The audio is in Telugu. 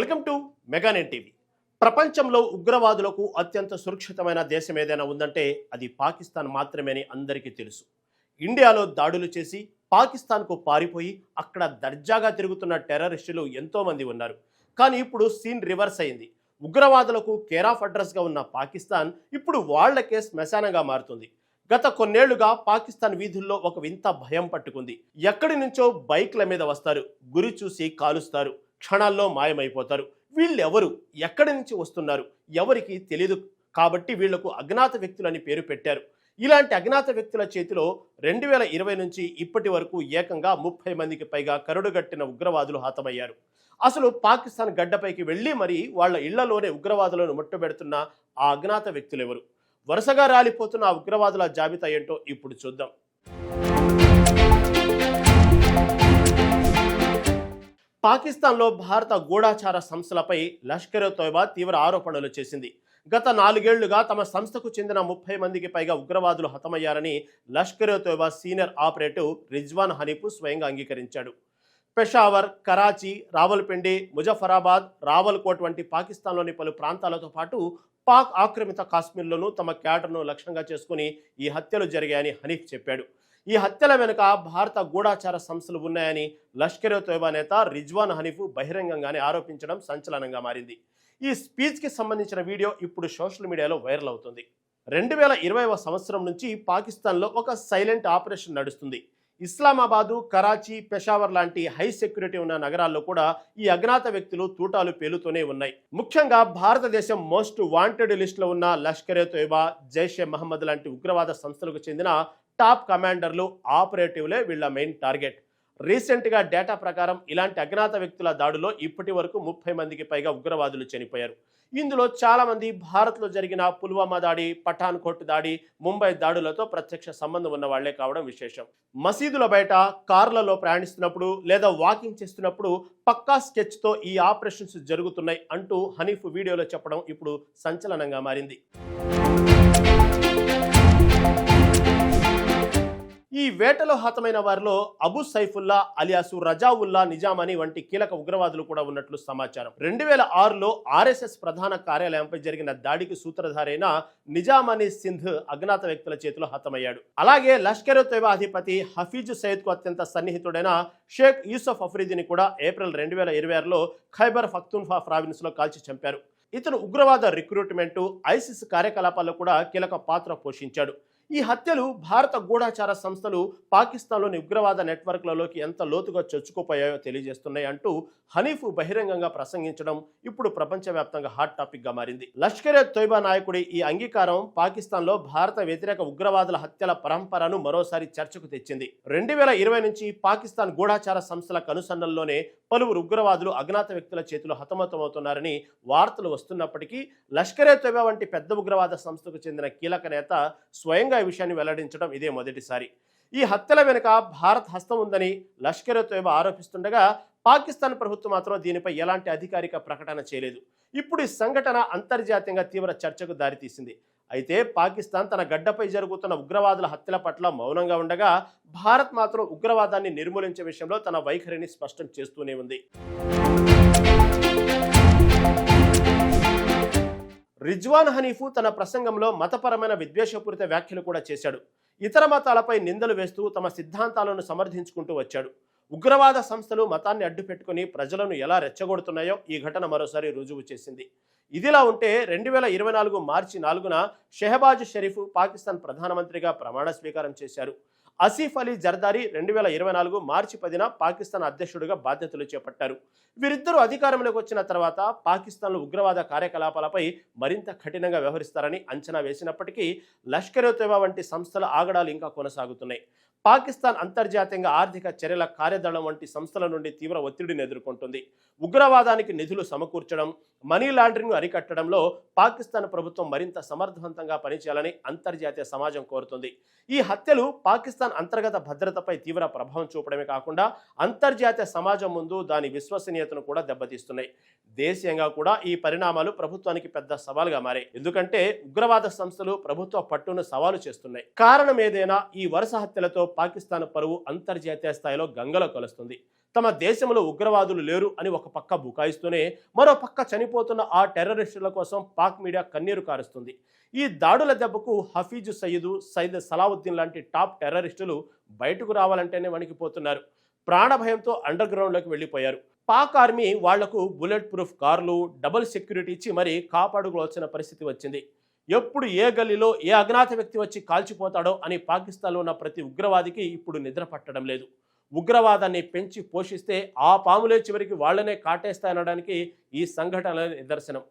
Welcome to మెగానెట్ TV. ప్రపంచంలో ఉగ్రవాదులకు అత్యంత సురక్షితమైన దేశం ఏదైనా ఉందంటే అది పాకిస్తాన్ మాత్రమే అని అందరికీ తెలుసు. ఇండియాలో దాడులు చేసి పాకిస్తాన్కు పారిపోయి అక్కడ దర్జాగా తిరుగుతున్న టెర్రరిస్టులు ఎంతోమంది ఉన్నారు. కానీ ఇప్పుడు సీన్ రివర్స్ అయింది. ఉగ్రవాదులకు కేర్ ఆఫ్ అడ్రస్గా ఉన్న పాకిస్తాన్ ఇప్పుడు వాళ్లకే శ్మశానంగా మారుతుంది. గత కొన్నేళ్లుగా పాకిస్తాన్ వీధుల్లో ఒక వింత భయం పట్టుకుంది. ఎక్కడి నుంచో బైక్ల మీద వస్తారు, గురి చూసి కాలుస్తారు, క్షణాల్లో మాయమైపోతారు. వీళ్ళెవరు, ఎక్కడి నుంచి వస్తున్నారు, ఎవరికి తెలియదు. కాబట్టి వీళ్లకు అజ్ఞాత వ్యక్తులని పేరు పెట్టారు. ఇలాంటి అజ్ఞాత వ్యక్తుల చేతిలో 2020 నుంచి ఇప్పటి వరకు ఏకంగా 30 మందికి పైగా కరుడుగట్టిన ఉగ్రవాదులు హతమయ్యారు. అసలు పాకిస్తాన్ గడ్డపైకి వెళ్లి మరీ వాళ్ల ఇళ్లలోనే ఉగ్రవాదులను ముట్టబెడుతున్న ఆ అజ్ఞాత వ్యక్తులెవరు? వరుసగా రాలిపోతున్న ఆ ఉగ్రవాదుల జాబితా ఏంటో ఇప్పుడు చూద్దాం. పాకిస్తాన్లో భారత గూఢాచార సంస్థలపై లష్కర్-ఎ-తోయిబా తీవ్ర ఆరోపణలు చేసింది. గత 4 ఏళ్లుగా తమ సంస్థకు చెందిన 30 మందికి పైగా ఉగ్రవాదులు హతమయ్యారని లష్కర్-ఎ-తోయిబా సీనియర్ ఆపరేటివ్ రిజ్వాన్ హనీఫ్ స్వయంగా అంగీకరించాడు. పెషావర్, కరాచీ, రావల్పిండి, ముజఫరాబాద్, రావల్కోట్ వంటి పాకిస్తాన్లోని పలు ప్రాంతాలతో పాటు పాక్ ఆక్రమిత కాశ్మీర్లోనూ తమ క్యాడర్ను లక్ష్యంగా చేసుకుని ఈ హత్యలు జరిగాయని హనీఫ్ చెప్పాడు. ఈ హత్యల వెనుక భారత గూఢాచార సంస్థలు ఉన్నాయని లష్కర్-ఎ-తోయిబా నేత రిజ్వాన్ హనీఫ్ బహిరంగంగానే ఆరోపించడం సంచలనంగా మారింది. ఈ స్పీచ్కి సంబంధించిన వీడియో ఇప్పుడు సోషల్ మీడియాలో వైరల్ అవుతుంది. 2020వ సంవత్సరం నుంచి పాకిస్తాన్లో ఒక సైలెంట్ ఆపరేషన్ నడుస్తుంది. ఇస్లామాబాదు, కరాచీ, పెషావర్ లాంటి హై సెక్యూరిటీ ఉన్న నగరాల్లో కూడా ఈ అజ్ఞాత వ్యక్తులు తూటాలు పేలుతూనే ఉన్నాయి. ముఖ్యంగా భారతదేశం మోస్ట్ వాంటెడ్ లిస్టులో ఉన్న లష్కర్-ఎ-తోయిబా, జైష్-ఎ-మహమ్మద్ లాంటి ఉగ్రవాద సంస్థలకు చెందిన టాప్ కమాండర్లు, ఆపరేటివ్లే వీళ్ల మెయిన్ టార్గెట్. రీసెంట్గా డేటా ప్రకారం ఇలాంటి అజ్ఞాత వ్యక్తుల దాడులో ఇప్పటి వరకు 30 మందికి పైగా ఉగ్రవాదులు చనిపోయారు. ఇందులో చాలా మంది భారత్లో జరిగిన పుల్వామా దాడి, పఠాన్కోట్ దాడి, ముంబై దాడులతో ప్రత్యక్ష సంబంధం ఉన్న వాళ్లే కావడం విశేషం. మసీదుల బయట, కార్లలో ప్రయాణిస్తున్నప్పుడు లేదా వాకింగ్ చేస్తున్నప్పుడు పక్కా స్కెచ్తో ఈ ఆపరేషన్స్ జరుగుతున్నాయి అంటూ హనీఫ్ వీడియోలో చెప్పడం ఇప్పుడు సంచలనంగా మారింది. ఈ వేటలో హతమైన వారిలో అబు సైఫుల్లా అలియాసు రజావుల్లా నిజామని వంటి కీలక ఉగ్రవాదులు కూడా ఉన్నట్లు సమాచారం. 2006లో ఆర్ఎస్ఎస్ ప్రధాన కార్యాలయంపై జరిగిన దాడికి సూత్రధారైన నిజామని సింధ్ అజ్ఞాత వ్యక్తుల చేతిలో హతమయ్యాడు. అలాగే లష్కర్-ఎ-తోయిబా అధిపతి హఫీజ్ సయీద్ కు అత్యంత సన్నిహితుడైన షేక్ యూసఫ్ అఫ్రీదిని కూడా ఏప్రిల్ 2026లో ఖైబర్ పఖ్తూన్ఖ్వా ప్రావిన్స్ లో కాల్చి చంపారు. ఇతను ఉగ్రవాద రిక్రూట్మెంట్, ఐసిస్ కార్యకలాపాల్లో కూడా కీలక పాత్ర పోషించాడు. ఈ హత్యలు భారత గూఢాచార సంస్థలు పాకిస్తాన్లోని ఉగ్రవాద నెట్వర్క్లలోకి ఎంత లోతుగా చొచ్చుకుపోయాయో తెలియజేస్తున్నాయి అంటూ హనీఫ్ బహిరంగంగా ప్రసంగించడం ఇప్పుడు ప్రపంచవ్యాప్తంగా హాట్ టాపిక్ గా మారింది. లష్కర్-ఎ-తోయిబా నాయకుడి ఈ అంగీకారం పాకిస్తాన్లో భారత వ్యతిరేక ఉగ్రవాదుల హత్యల పరంపరను మరోసారి చర్చకు తెచ్చింది. 2020 నుంచి పాకిస్తాన్ గూఢాచార సంస్థల కనుసన్నల్లోనే పలువురు ఉగ్రవాదులు అజ్ఞాత వ్యక్తుల చేతిలో హతమతమవుతున్నారని వార్తలు వస్తున్నప్పటికీ లష్కర్-ఎ-తోయిబా వంటి పెద్ద ఉగ్రవాద సంస్థకు చెందిన కీలక నేత స్వయంగా ఈ విషయాన్ని వెల్లడించడం ఇదే మొదటిసారి. ఈ హత్యల వెనుక భారత్ హస్తం ఉందని లష్కర్-ఎ-తోయిబా ఆరోపిస్తుండగా పాకిస్తాన్ ప్రభుత్వం మాత్రం దీనిపై ఎలాంటి అధికారిక ప్రకటన చేయలేదు. ఇప్పుడు ఈ సంఘటన అంతర్జాతీయంగా తీవ్ర చర్చకు దారితీసింది. అయితే పాకిస్తాన్ తన గడ్డపై జరుగుతున్న ఉగ్రవాదుల హత్యల పట్ల మౌనంగా ఉండగా భారత్ మాత్రం ఉగ్రవాదాన్ని నిర్మూలించే విషయంలో తన వైఖరిని స్పష్టం చేస్తూనే ఉంది. రిజ్వాన్ హనీఫ్ తన ప్రసంగంలో మతపరమైన విద్వేషపూరిత వ్యాఖ్యలు కూడా చేశాడు. ఇతర మతాలపై నిందలు వేస్తూ తమ సిద్ధాంతాలను సమర్థించుకుంటూ వచ్చాడు. ఉగ్రవాద సంస్థలు మతాన్ని అడ్డుపెట్టుకుని ప్రజలను ఎలా రెచ్చగొడుతున్నాయో ఈ ఘటన మరోసారి రుజువు చేసింది. ఇదిలా ఉంటే 2024 మార్చి 4న షెహబాజ్ షరీఫ్ పాకిస్తాన్ ప్రధానమంత్రిగా ప్రమాణ స్వీకారం చేశారు. ఆసిఫ్ అలీ జర్దారీ 2024 మార్చి 10న పాకిస్తాన్ అధ్యక్షుడిగా బాధ్యతలు చేపట్టారు. వీరిద్దరూ అధికారంలోకి వచ్చిన తర్వాత పాకిస్తాన్లో ఉగ్రవాద కార్యకలాపాలపై మరింత కఠినంగా వ్యవహరిస్తారని అంచనా వేసినప్పటికీ లష్కర్-ఎ-తోయిబా వంటి సంస్థల ఆగడాలు ఇంకా కొనసాగుతున్నాయి. పాకిస్తాన్ అంతర్జాతీయంగా ఆర్థిక చర్యల కార్యదళం వంటి సంస్థల నుండి తీవ్ర ఒత్తిడిని ఎదుర్కొంటుంది. ఉగ్రవాదానికి నిధులు సమకూర్చడం, మనీ లాండరింగ్ అరికట్టడంలో పాకిస్తాన్ ప్రభుత్వం మరింత సమర్థవంతంగా పనిచేయాలని అంతర్జాతీయ సమాజం కోరుతుంది. ఈ హత్యలు పాకిస్తాన్ పాకిస్తాన్ అంతర్గత భద్రతపై తీవ్ర ప్రభావం చూపడమే కాకుండా అంతర్జాతీయ సమాజం ముందు దాని విశ్వసనీయతను కూడా దెబ్బతీస్తున్నాయి. దేశీయంగా కూడా ఈ పరిణామాలు ప్రభుత్వానికి పెద్ద సవాలుగా మారాయి. ఎందుకంటే ఉగ్రవాద సంస్థలు ప్రభుత్వ పట్టును సవాలు చేస్తున్నాయి. కారణం ఏదైనా ఈ వరుస హత్యలతో పాకిస్తాన్ పరువు అంతర్జాతీయ స్థాయిలో గంగలో కలుస్తుంది. తమ దేశంలో ఉగ్రవాదులు లేరు అని ఒక పక్క బుకాయిస్తూనే మరో పక్క చనిపోతున్న ఆ టెర్రరిస్టుల కోసం పాక్ మీడియా కన్నీరు కారుస్తుంది. ఈ దాడుల దెబ్బకు హఫీజు సయీదు, సయ్యద్ సలావుద్దీన్ లాంటి టాప్ టెర్రరిస్టులు బయటకు రావాలంటేనే వణికిపోతున్నారు. ప్రాణభయంతో అండర్ గ్రౌండ్లోకి వెళ్ళిపోయారు. పాక్ ఆర్మీ వాళ్లకు బుల్లెట్ ప్రూఫ్ కార్లు, డబుల్ సెక్యూరిటీ ఇచ్చి మరీ కాపాడుకోవాల్సిన పరిస్థితి వచ్చింది. ఎప్పుడు ఏ గల్లీలో ఏ అజ్ఞాత వ్యక్తి వచ్చి కాల్చిపోతాడో అని పాకిస్తాన్లో ఉన్న ప్రతి ఉగ్రవాదికి ఇప్పుడు నిద్ర పట్టడం లేదు. ఉగ్రవాదాన్ని పెంచి పోషిస్తే ఆ పాములే చివరికి వాళ్లనే కాటేస్తాయనడానికి ఈ సంఘటనల నిదర్శనం.